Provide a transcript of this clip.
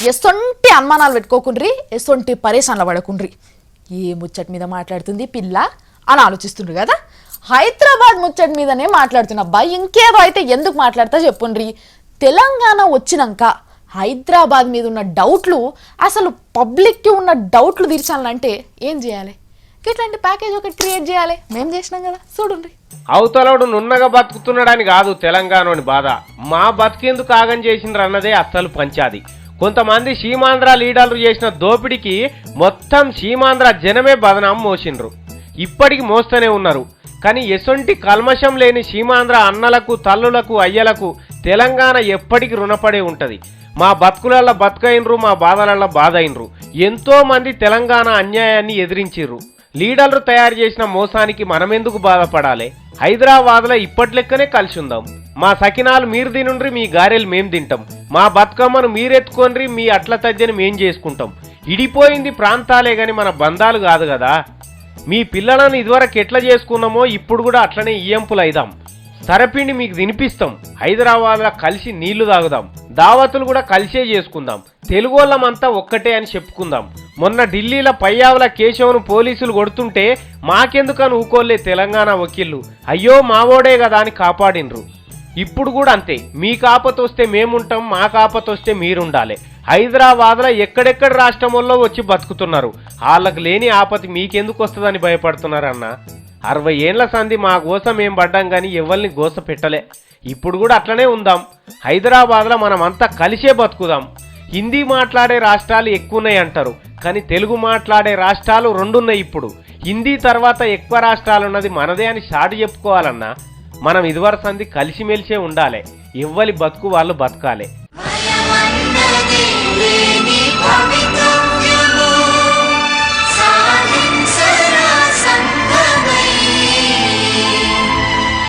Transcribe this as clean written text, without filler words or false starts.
ఎసొంటి అనుమానాలు పెట్టుకోకుండ్రి, ఎసొంటి పరేషాన్లు పడకుండ్రి. ఏ ముచ్చట మీద మాట్లాడుతుంది పిల్ల అని ఆలోచిస్తుండ్రు కదా. హైదరాబాద్ ముచ్చట మీదనే మాట్లాడుతున్నా. ఇంకేదో అయితే ఎందుకు మాట్లాడతా చెప్పుండ్రి. తెలంగాణ వచ్చినాక హైదరాబాద్ మీద ఉన్న డౌట్లు, అసలు పబ్లిక్కి ఉన్న డౌట్లు తీర్చాలంటే ఏం చేయాలి? ఇట్లాంటి ప్యాకేజ్ ఒకటి క్రియేట్ చేయాలి. మేము చేసినాం కదా, చూడండి. అవతలడు నున్నగా బతుకుతున్నాడని కాదు తెలంగాణని బాధ, మా బతికేందుకు ఆగం చేసిండ్రు అన్నదే అస్సలు పంచాది. కొంతమంది సీమాంధ్ర లీడర్లు చేసిన దోపిడికి మొత్తం సీమాంధ్ర జనమే బదనాం మోసిండ్రు. ఇప్పటికి మోస్తూనే ఉన్నారు. కానీ ఎసొంటి కల్మషం లేని సీమాంధ్ర అన్నలకు, తల్లులకు, అయ్యలకు తెలంగాణ ఎప్పటికి రుణపడే ఉంటది. మా బతుకులల్ల బతుకైనరు, మా బాధలల్ల బాధ అయినరు. ఎంతో మంది తెలంగాణ అన్యాయాన్ని ఎదిరించిర్రు. లీడర్లు తయారు చేసిన మోసానికి మనమెందుకు బాధపడాలి? హైదరాబాద్లో ఇప్పటి లెక్కనే కలిసి ఉందాం. మా సకినాలు మీరు తినుండ్రి, మీ గారెలు మేం తింటాం. మా బతుకమ్మను మీరెత్తుకోండ్రి, మీ అట్ల తజ్జని మేం చేసుకుంటాం. ఇడిపోయింది ప్రాంతాలే గాని మన బంధాలు కాదు కదా. మీ పిల్లలను ఇదివరకు ఎట్లా చేసుకున్నామో ఇప్పుడు కూడా అట్లనే ఇయ్యంపులు అయిదాం. సరపిండి మీకు తినిపిస్తాం. హైదరాబాద్లో కలిసి నీళ్లు తాగుదాం. దావతులు కూడా కలిసే చేసుకుందాం. తెలుగోళ్ళమంతా ఒక్కటే అని చెప్పుకుందాం. మొన్న ఢిల్లీలో పయ్యావుల కేశవను పోలీసులు కొడుతుంటే మాకెందుకని ఊకోలే తెలంగాణ వకీళ్ళు. అయ్యో మావోడే కదా అని కాపాడినరు. ఇప్పుడు కూడా అంతే. మీ ఆపత వస్తే మేముంటాం, మా ఆపత వస్తే మీరుండాలి. హైదరాబాద్లో ఎక్కడెక్కడ రాష్ట్రం వల్ల వచ్చి బతుకుతున్నారు. వాళ్ళకు లేని ఆపతి మీకెందుకు వస్తుందని భయపడుతున్నారన్న. 60 ఏళ్ల సంధి మా కోసం ఏం పడ్డాం కానీ ఎవరిని గోస పెట్టలే. ఇప్పుడు కూడా అట్లనే ఉందాం. హైదరాబాద్లో మనమంతా కలిసే బతుకుదాం. హిందీ మాట్లాడే రాష్ట్రాలు ఎక్కువ ఉన్నాయి అంటారు, కానీ తెలుగు మాట్లాడే రాష్ట్రాలు 2 ఉన్నాయి. ఇప్పుడు హిందీ తర్వాత ఎక్కువ రాష్ట్రాలు ఉన్నది మనదే అని సాటి చెప్పుకోవాలన్నా మనం ఇదివరకు సంధి కలిసిమెలిసే ఉండాలి. ఎవ్వరి బతుకు వాళ్ళు బతకాలి.